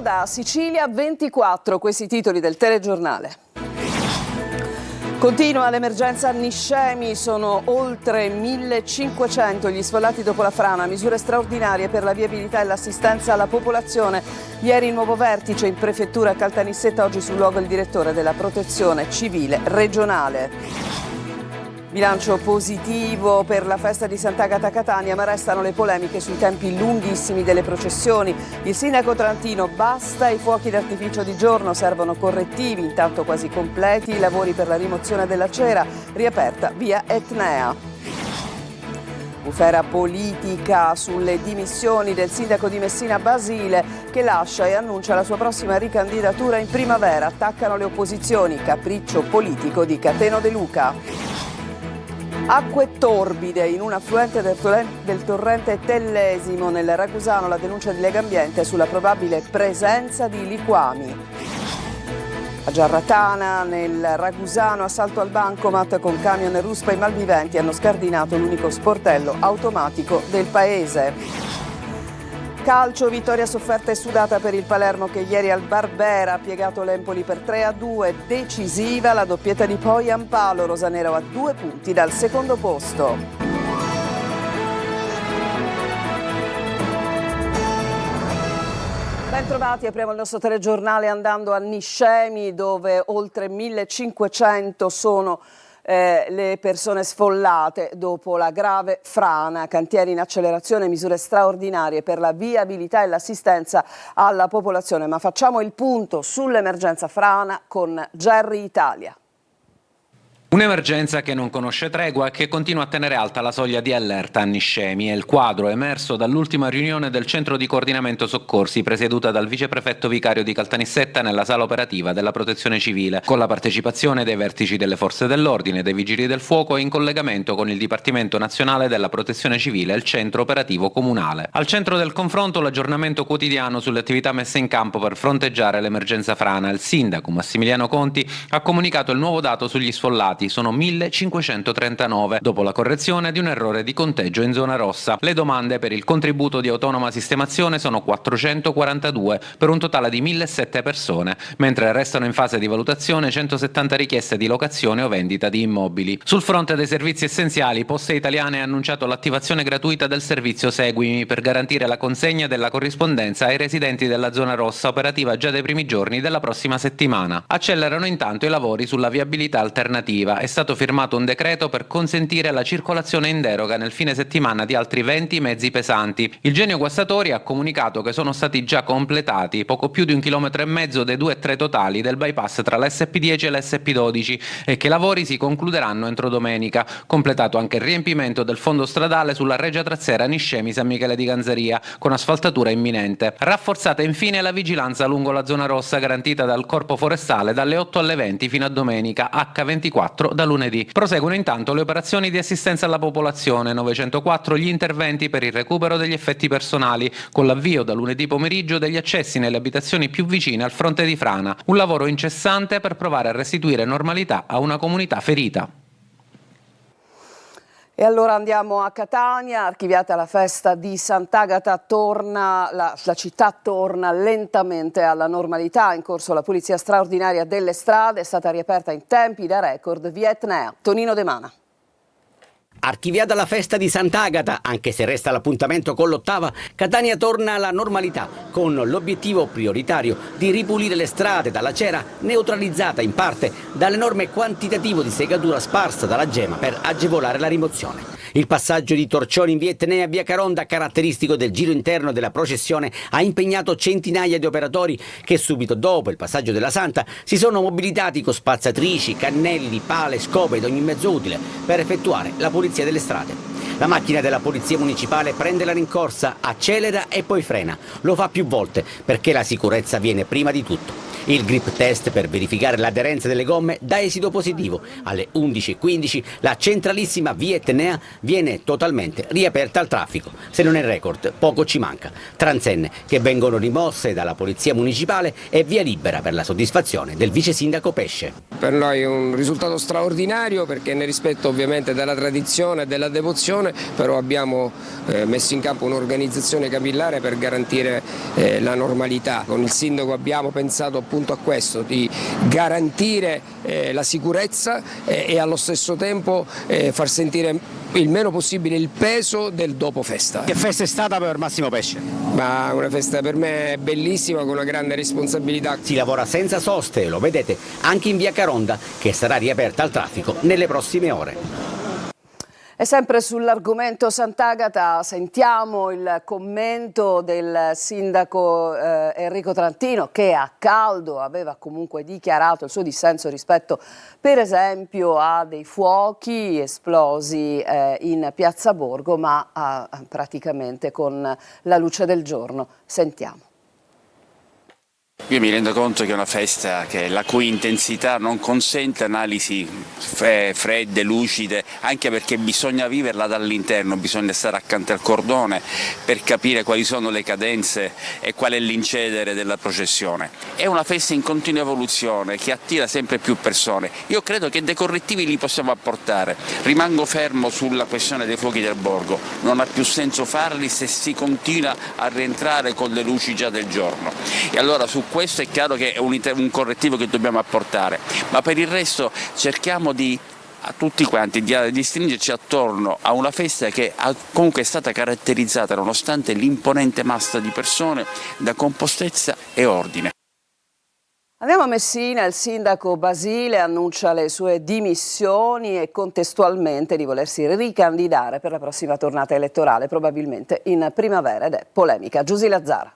da Sicilia 24, questi titoli del telegiornale. Continua l'emergenza Niscemi, sono oltre 1500 gli sfollati dopo la frana, misure straordinarie per la viabilità e l'assistenza alla popolazione. Ieri il nuovo vertice in prefettura a Caltanissetta, oggi sul luogo il direttore della protezione civile regionale. Bilancio positivo per la festa di Sant'Agata a Catania, ma restano le polemiche sui tempi lunghissimi delle processioni. Il sindaco trentino: basta i fuochi d'artificio di giorno, servono correttivi, intanto quasi completi i lavori per la rimozione della cera, riaperta via Etnea. Bufera politica sulle dimissioni del sindaco di Messina Basile, che lascia e annuncia la sua prossima ricandidatura in primavera. Attaccano le opposizioni, capriccio politico di Cateno De Luca. Acque torbide in un affluente del torrente Tellesimo nel Ragusano, la denuncia di Legambiente sulla probabile presenza di liquami. A Giarratana, nel Ragusano, assalto al bancomat con camion ruspa e malviventi hanno scardinato l'unico sportello automatico del paese. Calcio, vittoria sofferta e sudata per il Palermo che ieri al Barbera ha piegato l'Empoli per 3-2, decisiva la doppietta di Poyampalo, rosanero a 2 punti dal secondo posto. Bentrovati, apriamo il nostro telegiornale andando a Niscemi, dove oltre 1500 sono le persone sfollate dopo la grave frana. Cantieri in accelerazione, misure straordinarie per la viabilità e l'assistenza alla popolazione. Ma facciamo il punto sull'emergenza frana con Gerry Italia. Un'emergenza che non conosce tregua e che continua a tenere alta la soglia di allerta a Niscemi. È il quadro emerso dall'ultima riunione del Centro di Coordinamento Soccorsi presieduta dal viceprefetto vicario di Caltanissetta nella sala operativa della Protezione Civile, con la partecipazione dei vertici delle forze dell'ordine, dei vigili del fuoco e in collegamento con il Dipartimento Nazionale della Protezione Civile e il Centro Operativo Comunale. Al centro del confronto l'aggiornamento quotidiano sulle attività messe in campo per fronteggiare l'emergenza frana. Il sindaco Massimiliano Conti ha comunicato il nuovo dato sugli sfollati. Sono 1539, dopo la correzione di un errore di conteggio in zona rossa. Le domande per il contributo di autonoma sistemazione sono 442, per un totale di 1007 persone, mentre restano in fase di valutazione 170 richieste di locazione o vendita di immobili. Sul fronte dei servizi essenziali, Poste Italiane ha annunciato l'attivazione gratuita del servizio Seguimi per garantire la consegna della corrispondenza ai residenti della zona rossa, operativa già dai primi giorni della prossima settimana. Accelerano intanto i lavori sulla viabilità alternativa. È stato firmato un decreto per consentire la circolazione in deroga nel fine settimana di altri 20 mezzi pesanti. Il Genio Guastatori ha comunicato che sono stati già completati poco più di 1,5 km dei 2-3 totali del bypass tra l'SP10 e l'SP12 e che i lavori si concluderanno entro domenica. Completato anche il riempimento del fondo stradale sulla Regia Trazzera Niscemi San Michele di Ganzeria con asfaltatura imminente. Rafforzata infine la vigilanza lungo la zona rossa garantita dal Corpo Forestale dalle 8 alle 20 fino a domenica H24 da lunedì. Proseguono intanto le operazioni di assistenza alla popolazione, 904 gli interventi per il recupero degli effetti personali, con l'avvio da lunedì pomeriggio degli accessi nelle abitazioni più vicine al fronte di frana, un lavoro incessante per provare a restituire normalità a una comunità ferita. E allora andiamo a Catania, archiviata la festa di Sant'Agata, la città torna lentamente alla normalità, in corso la pulizia straordinaria delle strade, è stata riaperta in tempi da record via Etnea. Tonino De Mana. Archiviata la festa di Sant'Agata, anche se resta l'appuntamento con l'ottava, Catania torna alla normalità con l'obiettivo prioritario di ripulire le strade dalla cera neutralizzata in parte dall'enorme quantitativo di segatura sparsa dalla gema per agevolare la rimozione. Il passaggio di torcioni in via Etnea e via Caronda, caratteristico del giro interno della processione, ha impegnato centinaia di operatori che subito dopo il passaggio della Santa si sono mobilitati con spazzatrici, cannelli, pale, scope ed ogni mezzo utile per effettuare la pulizia delle strade. La macchina della polizia municipale prende la rincorsa, accelera e poi frena. Lo fa più volte perché la sicurezza viene prima di tutto. Il grip test per verificare l'aderenza delle gomme dà esito positivo. Alle 11:15 la centralissima via Etnea viene totalmente riaperta al traffico. Se non è record, poco ci manca. Transenne che vengono rimosse dalla polizia municipale e via libera per la soddisfazione del vice sindaco Pesce. Per noi è un risultato straordinario perché nel rispetto ovviamente della tradizione e della devozione regione, però abbiamo messo in campo un'organizzazione capillare per garantire la normalità. Con il sindaco abbiamo pensato appunto a questo, di garantire la sicurezza e allo stesso tempo far sentire il meno possibile il peso del dopo festa. Che festa è stata per Massimo Pesce? Ma una festa per me bellissima, con una grande responsabilità. Si lavora senza soste, lo vedete, anche in via Caronda, che sarà riaperta al traffico nelle prossime ore. E sempre sull'argomento Sant'Agata sentiamo il commento del sindaco Enrico Trantino, che a caldo aveva comunque dichiarato il suo dissenso rispetto per esempio a dei fuochi esplosi in Piazza Borgo, ma praticamente con la luce del giorno. Sentiamo. Io mi rendo conto che è una festa la cui intensità non consente analisi fredde, lucide, anche perché bisogna viverla dall'interno, bisogna stare accanto al cordone per capire quali sono le cadenze e qual è l'incedere della processione. È una festa in continua evoluzione che attira sempre più persone. Io credo che dei correttivi li possiamo apportare. Rimango fermo sulla questione dei fuochi del borgo, non ha più senso farli se si continua a rientrare con le luci già del giorno. E allora su questo è chiaro che è un correttivo che dobbiamo apportare, ma per il resto cerchiamo a tutti quanti di stringerci attorno a una festa che comunque è stata caratterizzata, nonostante l'imponente massa di persone, da compostezza e ordine. Andiamo a Messina, il sindaco Basile annuncia le sue dimissioni e contestualmente di volersi ricandidare per la prossima tornata elettorale, probabilmente in primavera, ed è polemica. Giusy Lazzara.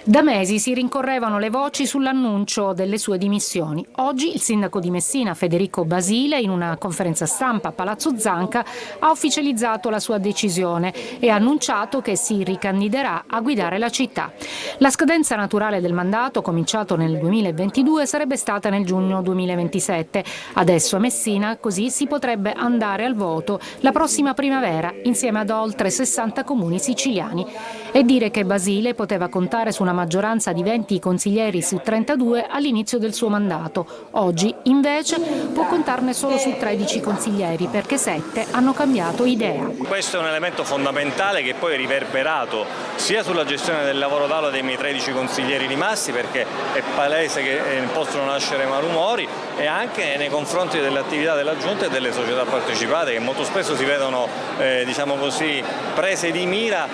Da mesi si rincorrevano le voci sull'annuncio delle sue dimissioni. Oggi il sindaco di Messina, Federico Basile, in una conferenza stampa a Palazzo Zanca, ha ufficializzato la sua decisione e ha annunciato che si ricandiderà a guidare la città. La scadenza naturale del mandato, cominciato nel 2022, sarebbe stata nel giugno 2027. Adesso a Messina, così, si potrebbe andare al voto la prossima primavera, insieme ad oltre 60 comuni siciliani. E dire che Basile poteva contare su una maggioranza di 20 consiglieri su 32 all'inizio del suo mandato. Oggi, invece, può contarne solo su 13 consiglieri, perché 7 hanno cambiato idea. Questo è un elemento fondamentale che poi è riverberato sia sulla gestione del lavoro d'aula dei miei 13 consiglieri rimasti, perché è palese che possono nascere malumori, e anche nei confronti dell'attività della Giunta e delle società partecipate, che molto spesso si vedono diciamo così, prese di mira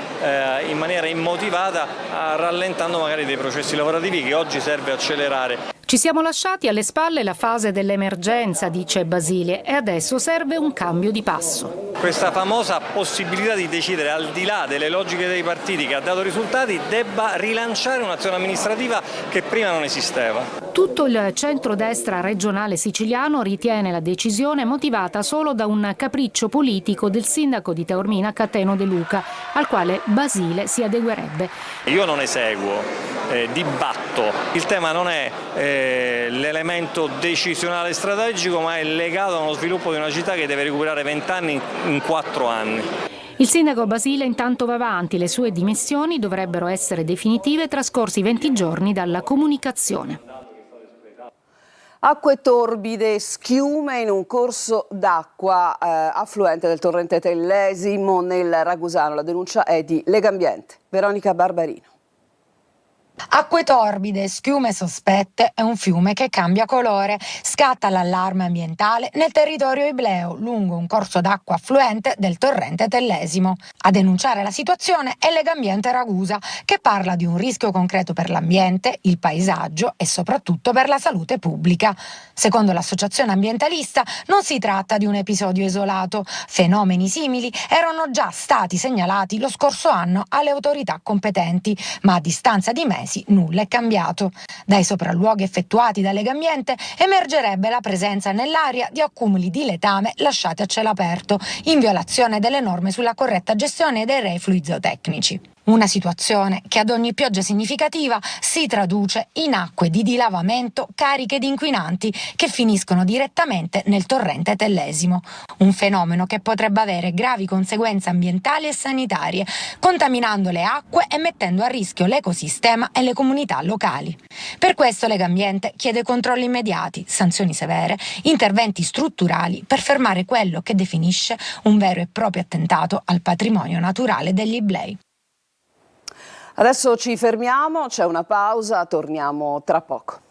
in maniera immotivata, rallentando magari dei processi lavorativi che oggi serve accelerare. Ci siamo lasciati alle spalle la fase dell'emergenza, dice Basile, e adesso serve un cambio di passo. Questa famosa possibilità di decidere al di là delle logiche dei partiti, che ha dato risultati, debba rilanciare un'azione amministrativa che prima non esisteva. Tutto il centrodestra regionale siciliano ritiene la decisione motivata solo da un capriccio politico del sindaco di Taormina, Cateno De Luca, al quale Basile si adeguerebbe. Io non eseguo, dibatto. Il tema non è l'elemento decisionale strategico, ma è legato a uno sviluppo di una città che deve recuperare 20 anni in 4 anni. Il sindaco Basile intanto va avanti, le sue dimissioni dovrebbero essere definitive trascorsi 20 giorni dalla comunicazione. Acque torbide, schiume in un corso d'acqua affluente del torrente Tellesimo nel Ragusano. La denuncia è di Legambiente. Veronica Barbarino. Acque torbide, schiume sospette è un fiume che cambia colore. Scatta l'allarme ambientale nel territorio ibleo, lungo un corso d'acqua affluente del torrente Tellesimo. A denunciare la situazione è Legambiente Ragusa, che parla di un rischio concreto per l'ambiente, il paesaggio e soprattutto per la salute pubblica. Secondo l'associazione ambientalista non si tratta di un episodio isolato. Fenomeni simili erano già stati segnalati lo scorso anno alle autorità competenti, ma a distanza di mesi nulla è cambiato. Dai sopralluoghi effettuati da Legambiente emergerebbe la presenza nell'aria di accumuli di letame lasciati a cielo aperto, in violazione delle norme sulla corretta gestione dei reflui zootecnici. Una situazione che ad ogni pioggia significativa si traduce in acque di dilavamento cariche di inquinanti che finiscono direttamente nel torrente Tellesimo. Un fenomeno che potrebbe avere gravi conseguenze ambientali e sanitarie, contaminando le acque e mettendo a rischio l'ecosistema e le comunità locali. Per questo Legambiente chiede controlli immediati, sanzioni severe, interventi strutturali per fermare quello che definisce un vero e proprio attentato al patrimonio naturale degli Iblei. Adesso ci fermiamo, c'è una pausa, torniamo tra poco.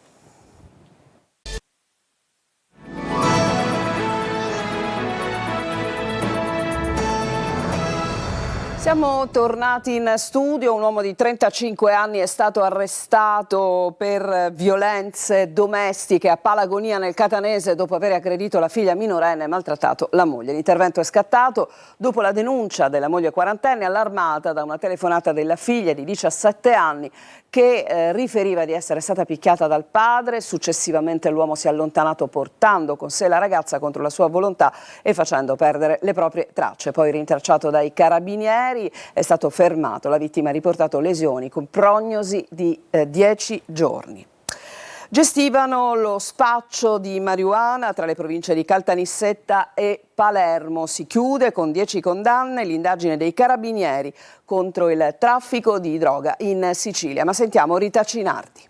Siamo tornati in studio, un uomo di 35 anni è stato arrestato per violenze domestiche a Palagonia nel Catanese dopo aver aggredito la figlia minorenne e maltrattato la moglie. L'intervento è scattato dopo la denuncia della moglie quarantenne allarmata da una telefonata della figlia di 17 anni che riferiva di essere stata picchiata dal padre. Successivamente l'uomo si è allontanato portando con sé la ragazza contro la sua volontà e facendo perdere le proprie tracce. Poi rintracciato dai carabinieri è stato fermato. La vittima ha riportato lesioni con prognosi di 10 giorni. Gestivano lo spaccio di marijuana tra le province di Caltanissetta e Palermo. Si chiude con 10 condanne l'indagine dei carabinieri contro il traffico di droga in Sicilia. Ma sentiamo Rita Cinardi.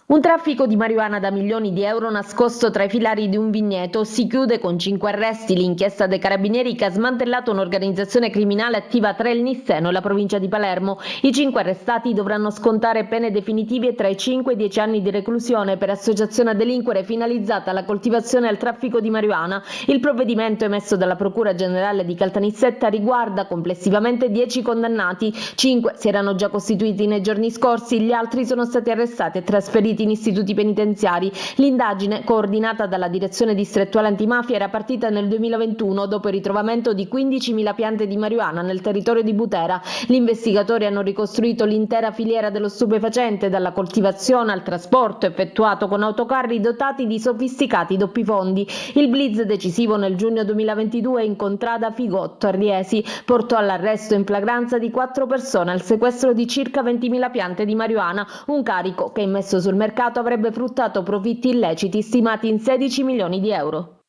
Un traffico di marijuana da milioni di euro nascosto tra i filari di un vigneto si chiude con 5 arresti. L'inchiesta dei carabinieri che ha smantellato un'organizzazione criminale attiva tra il Nisseno e la provincia di Palermo. I 5 arrestati dovranno scontare pene definitive tra i 5 e i 10 anni di reclusione per associazione a delinquere finalizzata alla coltivazione e al traffico di marijuana. Il provvedimento emesso dalla Procura Generale di Caltanissetta riguarda complessivamente 10 condannati. 5 si erano già costituiti nei giorni scorsi, gli altri sono stati arrestati e trasferiti in istituti penitenziari. L'indagine, coordinata dalla Direzione Distrettuale Antimafia, era partita nel 2021 dopo il ritrovamento di 15.000 piante di marijuana nel territorio di Butera. Gli investigatori hanno ricostruito l'intera filiera dello stupefacente, dalla coltivazione al trasporto effettuato con autocarri dotati di sofisticati doppi fondi. Il blitz decisivo nel giugno 2022 in contrada Figotto a Riesi portò all'arresto in flagranza di 4 persone, al sequestro di circa 20.000 piante di marijuana, un carico che immesso sul mercato avrebbe fruttato profitti illeciti stimati in 16 milioni di euro.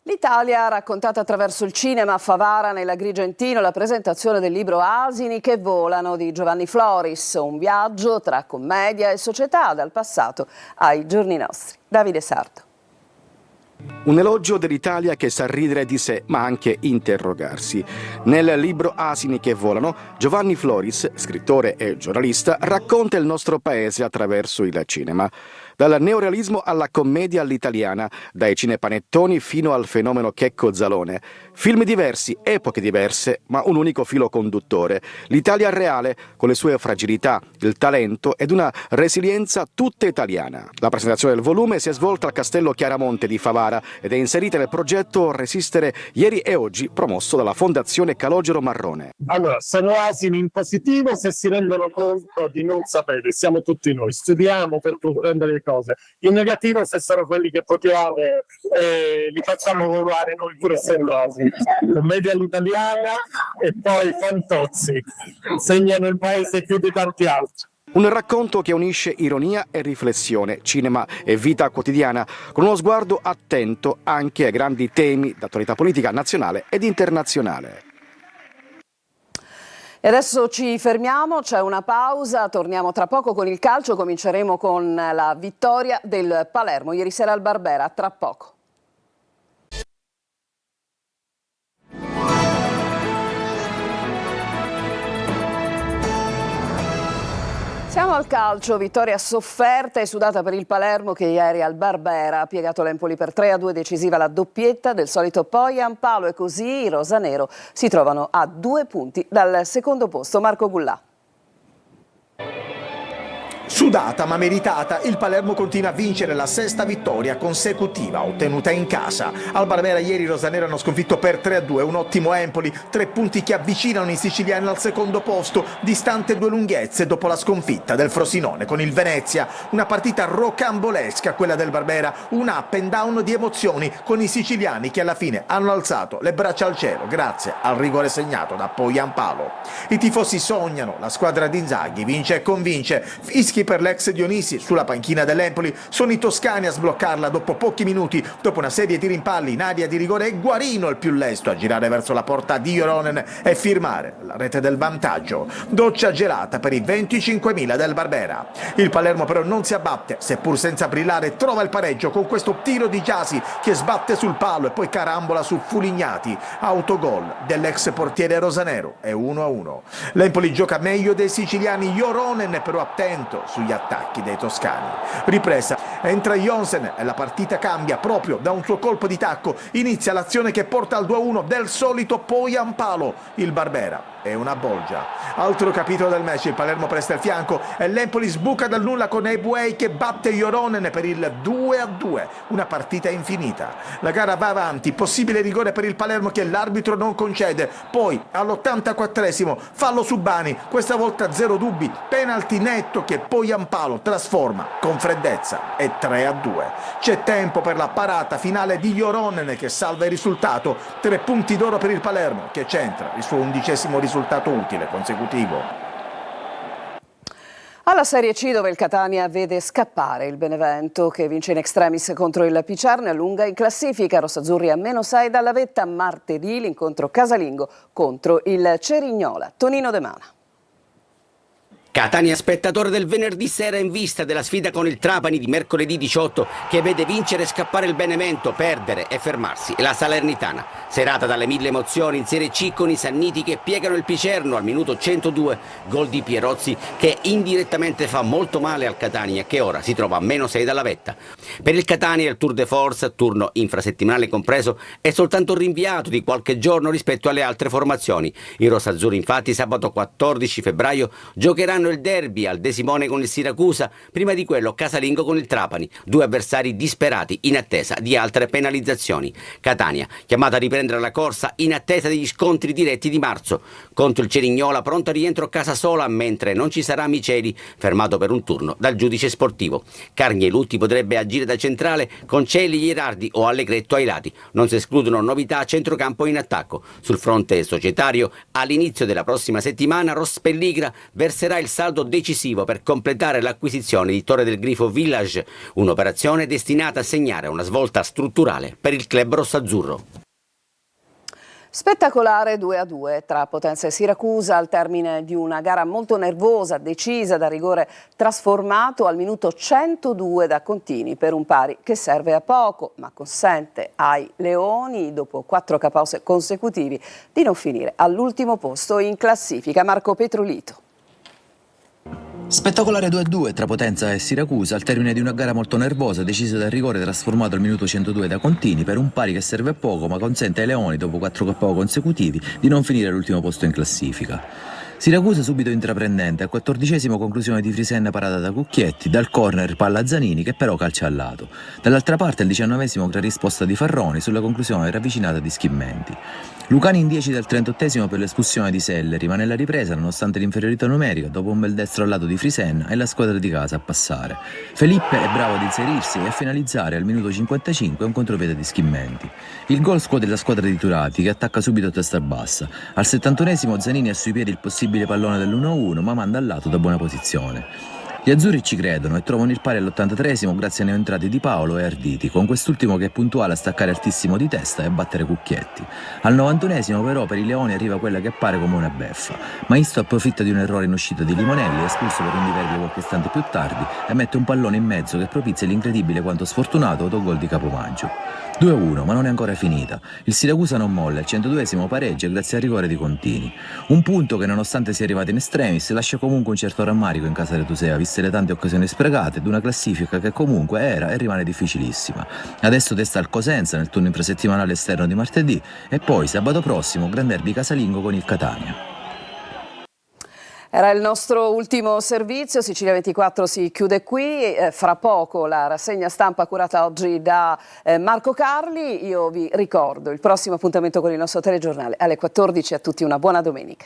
L'Italia raccontata attraverso il cinema a Favara nell'Agrigentino, la presentazione del libro Asini che volano di Giovanni Floris, un viaggio tra commedia e società dal passato ai giorni nostri. Davide Sardo. Un elogio dell'Italia che sa ridere di sé, ma anche interrogarsi. Nel libro Asini che volano, Giovanni Floris, scrittore e giornalista, racconta il nostro paese attraverso il cinema. Dal neorealismo alla commedia all'italiana, dai cinepanettoni fino al fenomeno Checco Zalone. Film diversi, epoche diverse, ma un unico filo conduttore. L'Italia reale, con le sue fragilità, il talento ed una resilienza tutta italiana. La presentazione del volume si è svolta al Castello Chiaramonte di Favara ed è inserita nel progetto Resistere ieri e oggi, promosso dalla Fondazione Calogero Marrone. Allora, sono asini in positivo se si rendono conto di non sapere, siamo tutti noi, studiamo per comprendere le cose. In negativo se sono quelli che potiamo li facciamo volare noi pur essendo asini. Commedia all'italiana e poi Fantozzi, segnano il paese più di tanti altri. Un racconto che unisce ironia e riflessione, cinema e vita quotidiana, con uno sguardo attento anche ai grandi temi d'attualità politica nazionale ed internazionale. E adesso ci fermiamo, c'è una pausa, torniamo tra poco con il calcio, cominceremo con la vittoria del Palermo ieri sera al Barbera, tra poco. Siamo al calcio, vittoria sofferta e sudata per il Palermo che ieri al Barbera ha piegato l'Empoli per 3-2, decisiva la doppietta del solito Poyan Palo e così i rosanero si trovano a 2 punti dal secondo posto. Marco Gullà. Sudata ma meritata, il Palermo continua a vincere la sesta vittoria consecutiva ottenuta in casa. Al Barbera ieri i rosaneri hanno sconfitto per 3-2 un ottimo Empoli, 3 punti che avvicinano i siciliani al secondo posto, distante 2 lunghezze dopo la sconfitta del Frosinone con il Venezia. Una partita rocambolesca quella del Barbera, un up and down di emozioni con i siciliani che alla fine hanno alzato le braccia al cielo grazie al rigore segnato da Poyampalo. I tifosi sognano, la squadra di Inzaghi vince e convince, fischi per l'ex Dionisi sulla panchina dell'Empoli, sono i toscani a sbloccarla dopo pochi minuti, dopo una serie di rimpalli in area di rigore e Guarino il più lesto a girare verso la porta di Joronen e firmare la rete del vantaggio. Doccia gelata per i 25.000 del Barbera. Il Palermo però non si abbatte, seppur senza brillare trova il pareggio con questo tiro di Gyasi che sbatte sul palo e poi carambola su Fulignati, autogol dell'ex portiere rosanero, è 1-1. L'Empoli gioca meglio dei siciliani, Joronen però attento sugli attacchi dei toscani. Ripresa, entra Jonsen e la partita cambia proprio da un suo colpo di tacco, inizia l'azione che porta al 2-1 del solito Poyampalo. Il Barbera è una bolgia. Altro capitolo del match, il Palermo presta il fianco e l'Empoli sbuca dal nulla con Ebuei che batte Joronen per il 2-2, una partita infinita. La gara va avanti, possibile rigore per il Palermo che l'arbitro non concede, poi all'84esimo fallo su Bani, questa volta zero dubbi, penalty netto che Poyampalo trasforma con freddezza e 3-2. C'è tempo per la parata finale di Joronen che salva il risultato, 3 punti d'oro per il Palermo che centra il suo 11° risultato utile consecutivo. Alla Serie C, dove il Catania vede scappare il Benevento che vince in extremis contro il Picerno e allunga in classifica. Rossazzurri a -6 dalla vetta. Martedì l'incontro casalingo contro il Cerignola. Tonino De Mana. Catania spettatore del venerdì sera in vista della sfida con il Trapani di mercoledì 18 che vede vincere e scappare il Benevento, perdere e fermarsi la Salernitana. Serata dalle 1000 emozioni in Serie C con i Sanniti che piegano il Picerno al minuto 102, gol di Pierozzi che indirettamente fa molto male al Catania che ora si trova a -6 dalla vetta. Per il Catania il Tour de Force, turno infrasettimanale compreso, è soltanto rinviato di qualche giorno rispetto alle altre formazioni. I rossazzurri infatti sabato 14 febbraio giocheranno il derby al De Simone con il Siracusa, prima di quello casalingo con il Trapani, 2 avversari disperati in attesa di altre penalizzazioni. Catania chiamata a riprendere la corsa in attesa degli scontri diretti di marzo. Contro il Cerignola pronto a rientro a casa sola, mentre non ci sarà Miceli, fermato per un turno dal giudice sportivo. Carnielutti potrebbe agire da centrale con Celi, Ghirardi o Allegretto ai lati. Non si escludono novità a centrocampo in attacco. Sul fronte societario, all'inizio della prossima settimana Rospelligra verserà il saldo decisivo per completare l'acquisizione di Torre del Grifo Village, un'operazione destinata a segnare una svolta strutturale per il club rossazzurro. Spettacolare 2-2 tra Potenza e Siracusa al termine di una gara molto nervosa, decisa da rigore trasformato al minuto 102 da Contini per un pari che serve a poco, ma consente ai Leoni, dopo 4 capouse consecutivi, di non finire all'ultimo posto in classifica. Marco Petrolito. Spettacolare 2-2 tra Potenza e Siracusa al termine di una gara molto nervosa, decisa dal rigore trasformato al minuto 102 da Contini per un pari che serve a poco ma consente ai Leoni, dopo 4 KO consecutivi, di non finire all'ultimo posto in classifica. Siracusa subito intraprendente, al 14esimo conclusione di Frisenna parata da Cucchietti, dal corner palla Zanini che però calcia al lato. Dall'altra parte al 19esimo gran risposta di Farroni sulla conclusione ravvicinata di Schimmenti. Lucani in 10 dal 38esimo per l'espulsione di Selleri, ma nella ripresa, nonostante l'inferiorità numerica, dopo un bel destro al lato di Frisenna, è la squadra di casa a passare. Felipe è bravo ad inserirsi e a finalizzare al minuto 55 un contropiede di Schimmenti. Il gol scuote la squadra di Turati che attacca subito a testa bassa. Al 71esimo Zanini ha sui piedi il possibile pallone dell'1-1 ma manda al lato da buona posizione. Gli azzurri ci credono e trovano il pari all'83esimo grazie ai neoentrati di Paolo e Arditi, con quest'ultimo che è puntuale a staccare altissimo di testa e battere Cucchietti. Al 91esimo però per i Leoni arriva quella che appare come una beffa. Maisto approfitta di un errore in uscita di Limonelli, espulso per un diverbio qualche istante più tardi, e mette un pallone in mezzo che propizia l'incredibile quanto sfortunato autogol di Capomaggio. 2-1, ma non è ancora finita. Il Siracusa non molla, il 102esimo pareggia grazie al rigore di Contini. Un punto che, nonostante sia arrivato in extremis, lascia comunque un certo rammarico in casa retusea, viste le tante occasioni sprecate, ed una classifica che comunque era e rimane difficilissima. Adesso testa al Cosenza nel turno infrasettimanale esterno di martedì e poi sabato prossimo gran derby casalingo con il Catania. Era il nostro ultimo servizio, Sicilia 24 si chiude qui, fra poco la rassegna stampa curata oggi da Marco Carli. Io vi ricordo il prossimo appuntamento con il nostro telegiornale alle 14. A tutti una buona domenica.